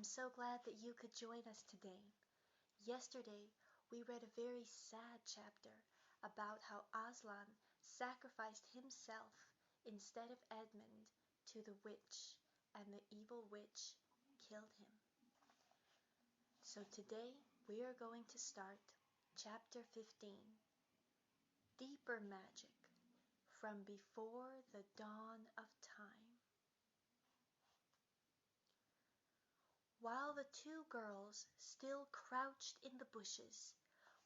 I'm so glad that you could join us today. Yesterday, we read a very sad chapter about how Aslan sacrificed himself instead of Edmund to the witch, and the evil witch killed him. So today, we are going to start chapter 15, Deeper Magic, from Before the Dawn of Time. While the two girls still crouched in the bushes,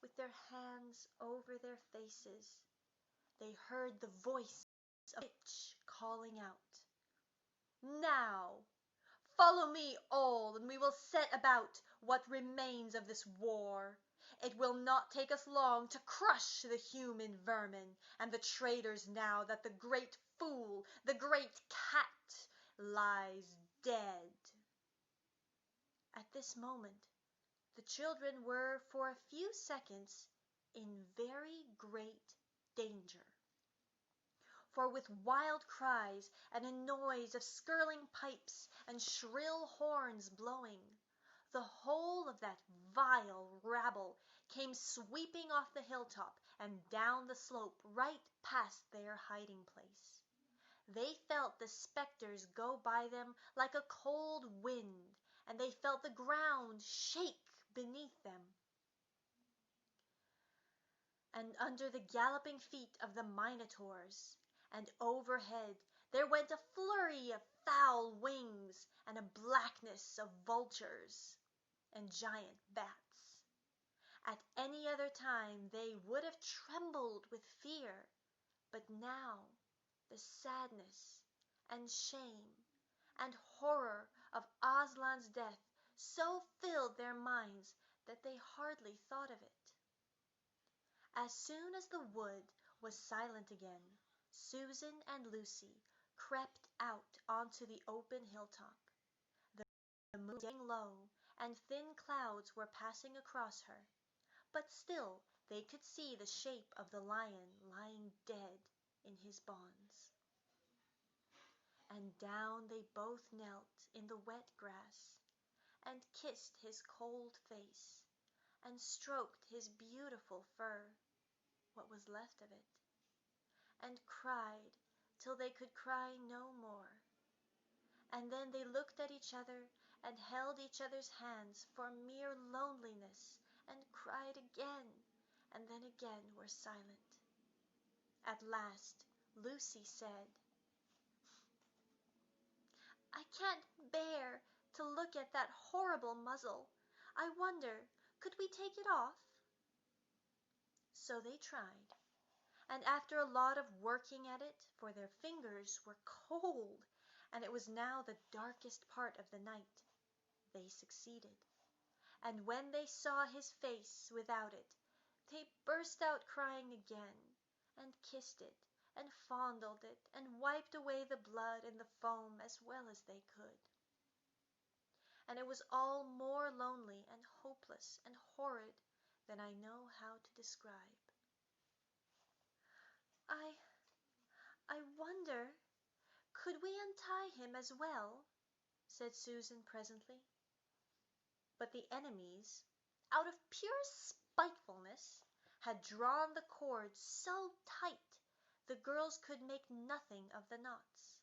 with their hands over their faces, they heard the voice of the witch calling out, "Now, follow me all, and we will set about what remains of this war. It will not take us long to crush the human vermin and the traitors now that the great fool, the great cat, lies dead." At this moment, the children were for a few seconds in very great danger. For with wild cries and a noise of skirling pipes and shrill horns blowing, the whole of that vile rabble came sweeping off the hilltop and down the slope right past their hiding place. They felt the spectres go by them like a cold wind, and they felt the ground shake beneath them. And under the galloping feet of the minotaurs, and overhead there went a flurry of foul wings and a blackness of vultures and giant bats. At any other time they would have trembled with fear, but now the sadness and shame and horror of Aslan's death so filled their minds that they hardly thought of it. As soon as the wood was silent again, Susan and Lucy crept out onto the open hilltop. The moon was getting low, and thin clouds were passing across her, but still they could see the shape of the lion lying dead in his bonds. And down they both knelt in the wet grass, and kissed his cold face, and stroked his beautiful fur, what was left of it, and cried till they could cry no more. And then they looked at each other and held each other's hands for mere loneliness, and cried again, and then again were silent. At last Lucy said, "I can't bear to look at that horrible muzzle. I wonder, could we take it off?" So they tried, and after a lot of working at it, for their fingers were cold, and it was now the darkest part of the night, they succeeded. And when they saw his face without it, they burst out crying again, and kissed it, and fondled it, and wiped away the blood and the foam as well as they could. And it was all more lonely and hopeless and horrid than I know how to describe. I wonder, could we untie him as well?" said Susan presently. But the enemies, out of pure spitefulness, had drawn the cord so tight the girls could make nothing of the knots.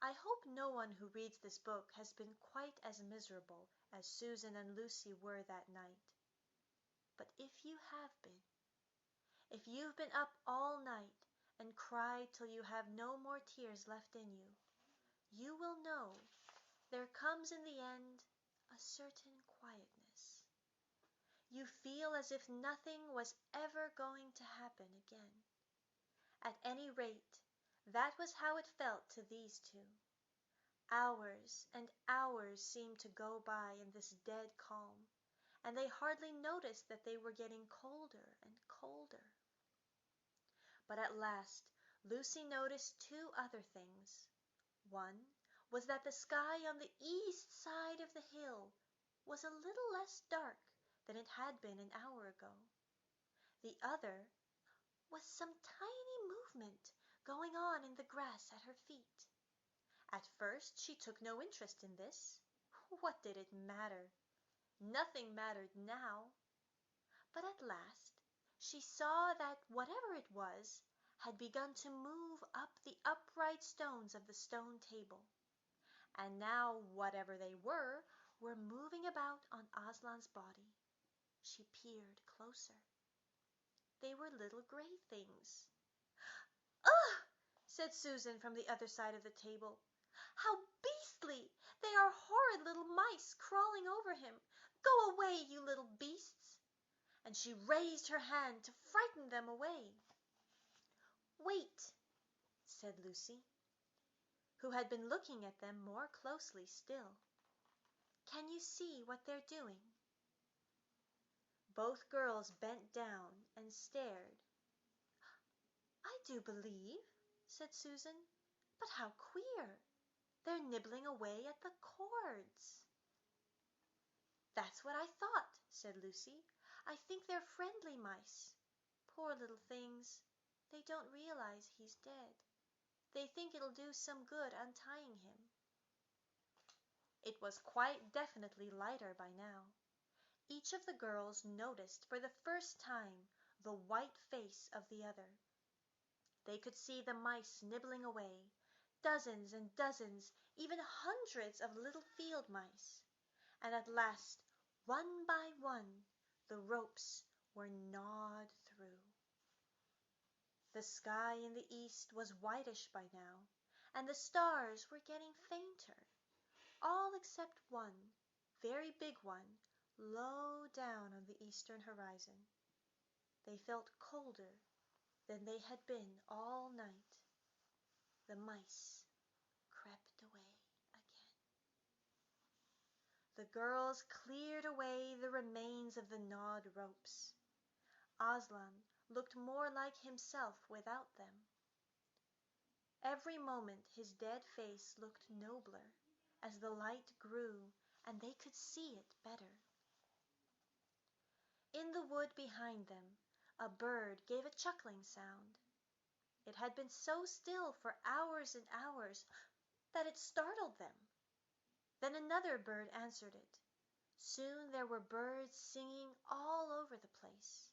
I hope no one who reads this book has been quite as miserable as Susan and Lucy were that night. But if you have been, if you've been up all night and cried till you have no more tears left in you, you will know there comes in the end a certain quietness. You feel as if nothing was ever going to happen again. At any rate, that was how it felt to these two. Hours and hours seemed to go by in this dead calm, and they hardly noticed that they were getting colder and colder. But at last Lucy noticed two other things. One was that the sky on the east side of the hill was a little less dark than it had been an hour ago. The other was some tiny movement going on in the grass at her feet. At first she took no interest in this, What did it matter? Nothing mattered now. But at last she saw that whatever it was had begun to move up the upright stones of the stone table, and now whatever they were moving about on Aslan's body. She peered closer. They were little gray things. "Ugh!" said Susan from the other side of the table. "How beastly! They are horrid little mice crawling over him. Go away, you little beasts!" And she raised her hand to frighten them away. "Wait," said Lucy, who had been looking at them more closely still. "Can you see what they're doing?" Both girls bent down and stared. "I do believe," said Susan, "but how queer! They're nibbling away at the cords." "That's what I thought," said Lucy. "I think they're friendly mice. Poor little things, they don't realize he's dead. They think it'll do some good untying him." It was quite definitely lighter by now. Each of the girls noticed for the first time the white face of the other. They could see the mice nibbling away, dozens and dozens, even hundreds of little field mice, and at last, one by one, the ropes were gnawed through. The sky in the east was whitish by now, and the stars were getting fainter, all except one, very big one, low down on the eastern horizon. They felt colder than they had been all night. The mice crept away again. The girls cleared away the remains of the gnawed ropes. Aslan looked more like himself without them. Every moment his dead face looked nobler as the light grew and they could see it better. In the wood behind them, a bird gave a chuckling sound. It had been so still for hours and hours that it startled them. Then another bird answered it. Soon there were birds singing all over the place.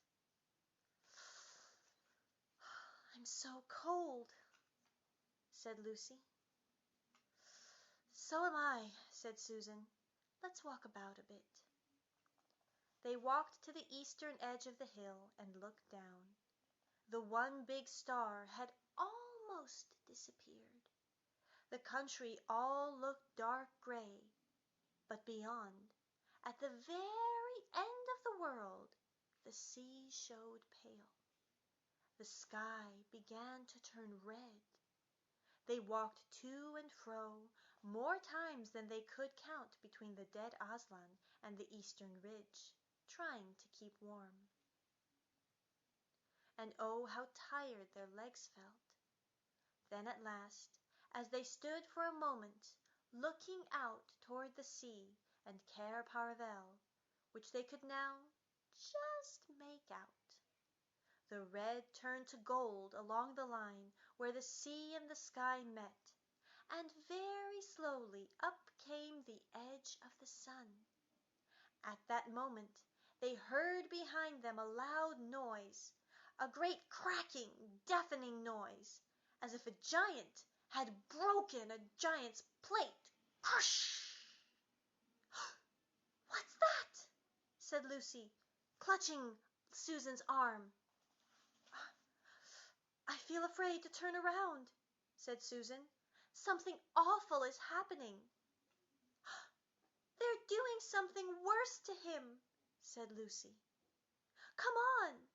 "I'm so cold," said Lucy. "So am I," said Susan. "Let's walk about a bit." They walked to the eastern edge of the hill and looked down. The one big star had almost disappeared. The country all looked dark gray, but beyond, at the very end of the world, the sea showed pale. The sky began to turn red. They walked to and fro more times than they could count between the dead Aslan and the eastern ridge, trying to keep warm. And oh, how tired their legs felt. Then at last, as they stood for a moment, looking out toward the sea and Cair Paravel, which they could now just make out, the red turned to gold along the line where the sea and the sky met, and very slowly up came the edge of the sun. At that moment they heard behind them a loud noise, a great cracking, deafening noise, as if a giant had broken a giant's plate. Crush! "What's that?" said Lucy, clutching Susan's arm. "I feel afraid to turn around," said Susan. "Something awful is happening." "They're doing something worse to him," said Lucy. "Come on!"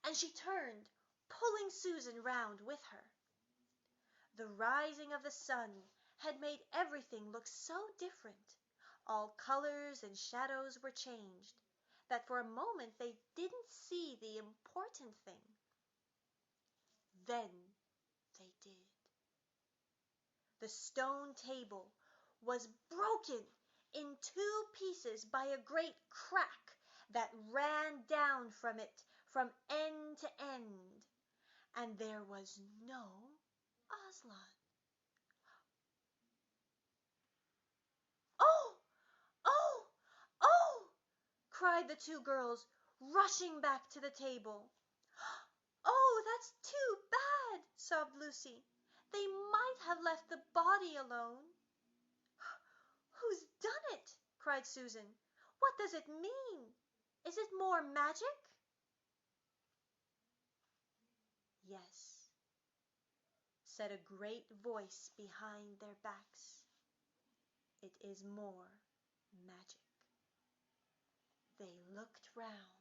And she turned, pulling Susan round with her. The rising of the sun had made everything look so different, all colors and shadows were changed, that for a moment they didn't see the important thing. Then they did. The stone table was broken in two pieces by a great crack that ran down from it from end to end, and there was no Aslan. "Oh!" cried the two girls, rushing back to the table. "Oh, that's too bad," sobbed Lucy. "They might have left the body alone." "Who's done it?" cried Susan. "What does it mean? Is it more magic?" "Yes," said a great voice behind their backs. "It is more magic." They looked round.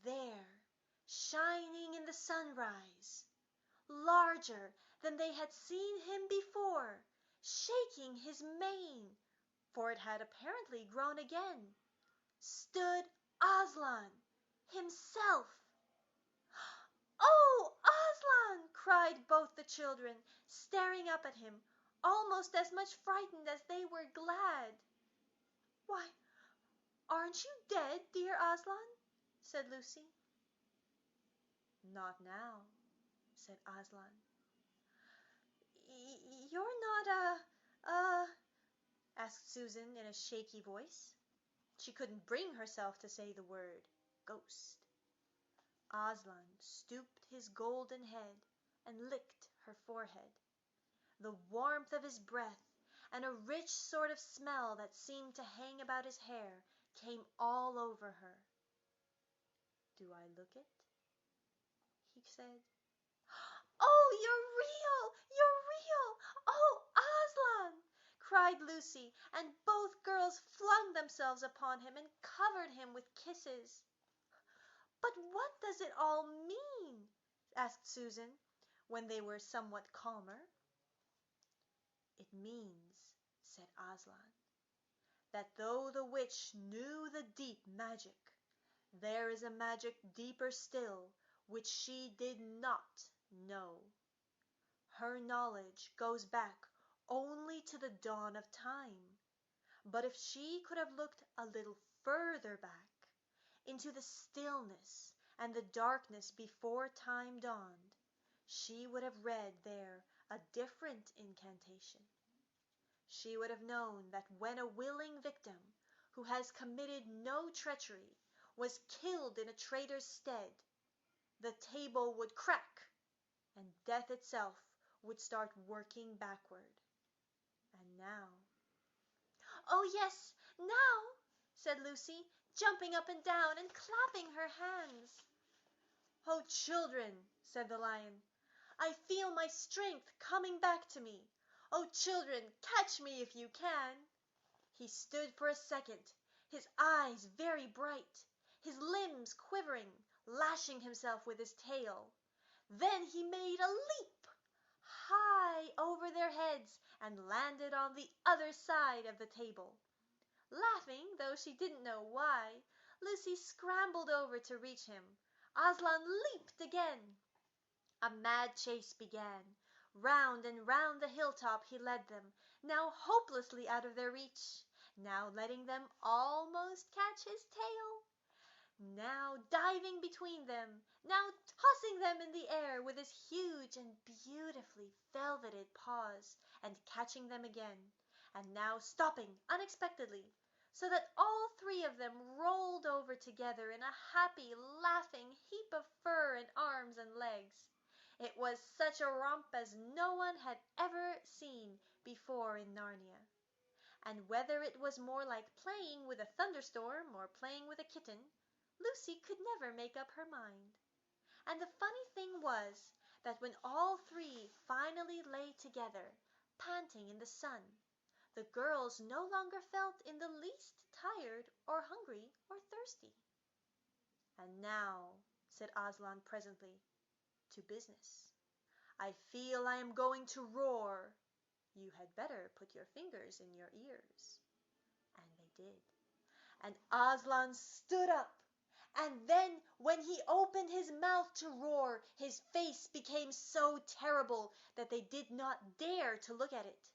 There, shining in the sunrise, larger than they had seen him before, shaking his mane, for it had apparently grown again, stood Aslan himself. "Oh, Aslan!" cried both the children, staring up at him, almost as much frightened as they were glad. "Why, aren't you dead, dear Aslan?" said Lucy. "Not now," said Aslan. "You're not asked Susan in a shaky voice. She couldn't bring herself to say the word ghost. Aslan stooped his golden head and licked her forehead. The warmth of his breath and a rich sort of smell that seemed to hang about his hair came all over her. "Do I look it?" he said. "Oh, you're real! You're real! Oh, Aslan!" cried Lucy, and both girls flung themselves upon him and covered him with kisses. "But what does it all mean?" asked Susan, when they were somewhat calmer. "It means," said Aslan, "that though the witch knew the deep magic, there is a magic deeper still which she did not know. Her knowledge goes back only to the dawn of time, but if she could have looked a little further back, into the stillness and the darkness before time dawned, she would have read there a different incantation. She would have known that when a willing victim, who has committed no treachery, was killed in a traitor's stead, the table would crack, and death itself would start working backward. And now—" "Oh, yes, now!" said Lucy, jumping up and down and clapping her hands. "Oh, children," said the lion, "I feel my strength coming back to me. Oh, children, catch me if you can." He stood for a second, his eyes very bright, his limbs quivering, lashing himself with his tail. Then he made a leap high over their heads and landed on the other side of the table. Laughing, though she didn't know why, Lucy scrambled over to reach him. Aslan leaped again. A mad chase began. Round and round the hilltop he led them, now hopelessly out of their reach, now letting them almost catch his tail, now diving between them, now tossing them in the air with his huge and beautifully velveted paws, and catching them again, and now stopping unexpectedly, so that all three of them rolled over together in a happy, laughing heap of fur and arms and legs. It was such a romp as no one had ever seen before in Narnia. And whether it was more like playing with a thunderstorm or playing with a kitten, Lucy could never make up her mind. And the funny thing was that when all three finally lay together, panting in the sun, the girls no longer felt in the least tired or hungry or thirsty. "And now," said Aslan presently, "to business. I feel I am going to roar. You had better put your fingers in your ears." And they did. And Aslan stood up, and then when he opened his mouth to roar, his face became so terrible that they did not dare to look at it.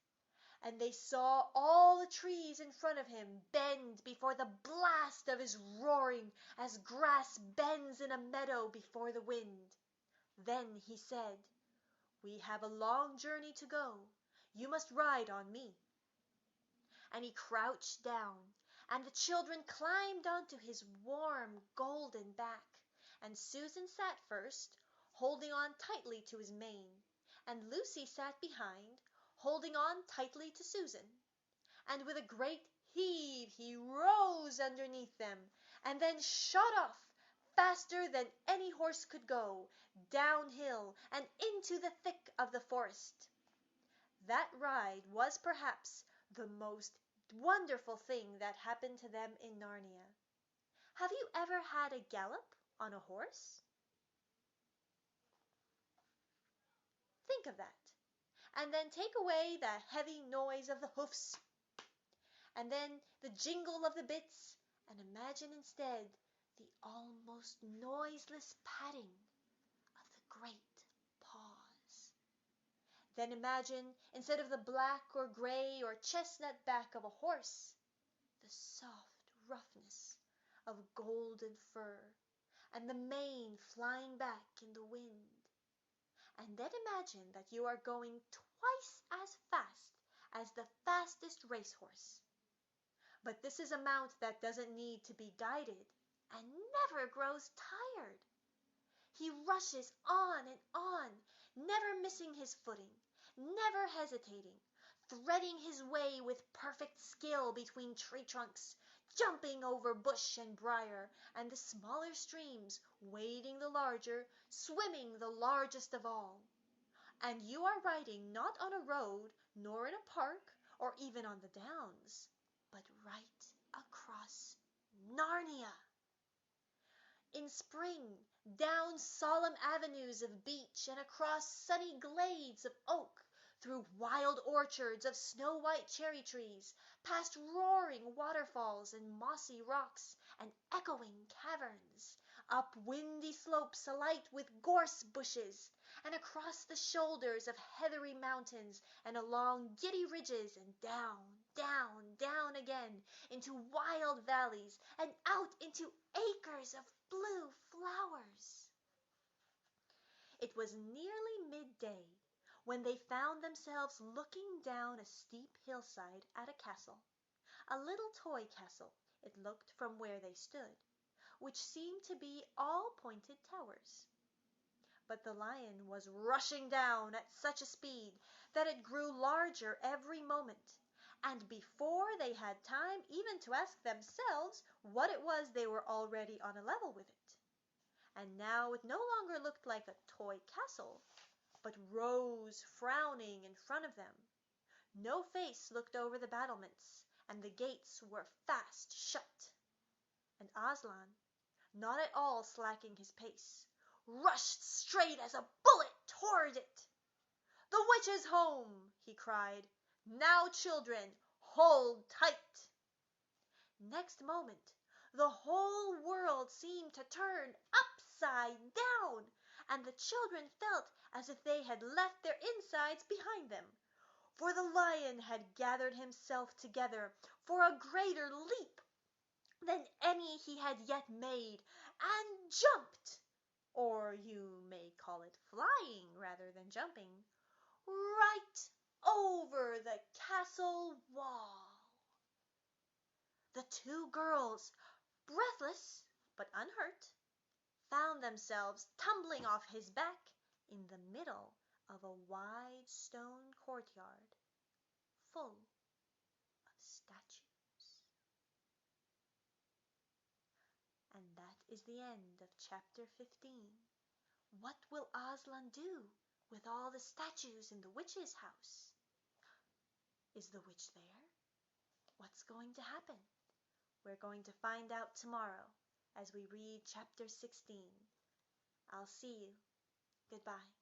And they saw all the trees in front of him bend before the blast of his roaring, as grass bends in a meadow before the wind. Then he said, "We have a long journey to go. You must ride on me." And he crouched down and the children climbed onto his warm golden back, and Susan sat first, holding on tightly to his mane, and Lucy sat behind, holding on tightly to Susan, and with a great heave he rose underneath them, and then shot off faster than any horse could go, downhill and into the thick of the forest. That ride was perhaps the most wonderful thing that happened to them in Narnia. Have you ever had a gallop on a horse? Think of that. And then take away the heavy noise of the hoofs, and then the jingle of the bits, and imagine instead the almost noiseless padding of the great paws. Then imagine, instead of the black or gray or chestnut back of a horse, the soft roughness of golden fur, and the mane flying back in the wind. And then imagine that you are going twice as fast as the fastest racehorse. But this is a mount that doesn't need to be guided and never grows tired. He rushes on and on, never missing his footing, never hesitating, threading his way with perfect skill between tree trunks, jumping over bush and briar, and the smaller streams, wading the larger, swimming the largest of all. And you are riding not on a road, nor in a park, or even on the downs, but right across Narnia. In spring, down solemn avenues of beech and across sunny glades of oak, through wild orchards of snow-white cherry trees, past roaring waterfalls and mossy rocks and echoing caverns, up windy slopes alight with gorse bushes, and across the shoulders of heathery mountains and along giddy ridges, and down, down, down again into wild valleys and out into acres of blue flowers. It was nearly midday when they found themselves looking down a steep hillside at a castle, a little toy castle it looked from where they stood, which seemed to be all pointed towers. But the lion was rushing down at such a speed that it grew larger every moment, and before they had time even to ask themselves what it was, they were already on a level with it. And now it no longer looked like a toy castle, but rose frowning in front of them. No face looked over the battlements, and the gates were fast shut. And Aslan, not at all slacking his pace, rushed straight as a bullet toward it. "The witch is home!" he cried. "Now, children, hold tight!" Next moment, the whole world seemed to turn upside down, and the children felt as if they had left their insides behind them, for the lion had gathered himself together for a greater leap than any he had yet made, and jumped, or you may call it flying rather than jumping, right over the castle wall. The two girls, breathless but unhurt, found themselves tumbling off his back in the middle of a wide stone courtyard full of statues. And that is the end of chapter 15. What will Aslan do with all the statues in the witch's house? Is the witch there? What's going to happen? We're going to find out tomorrow as we read chapter 16. I'll see you. Goodbye.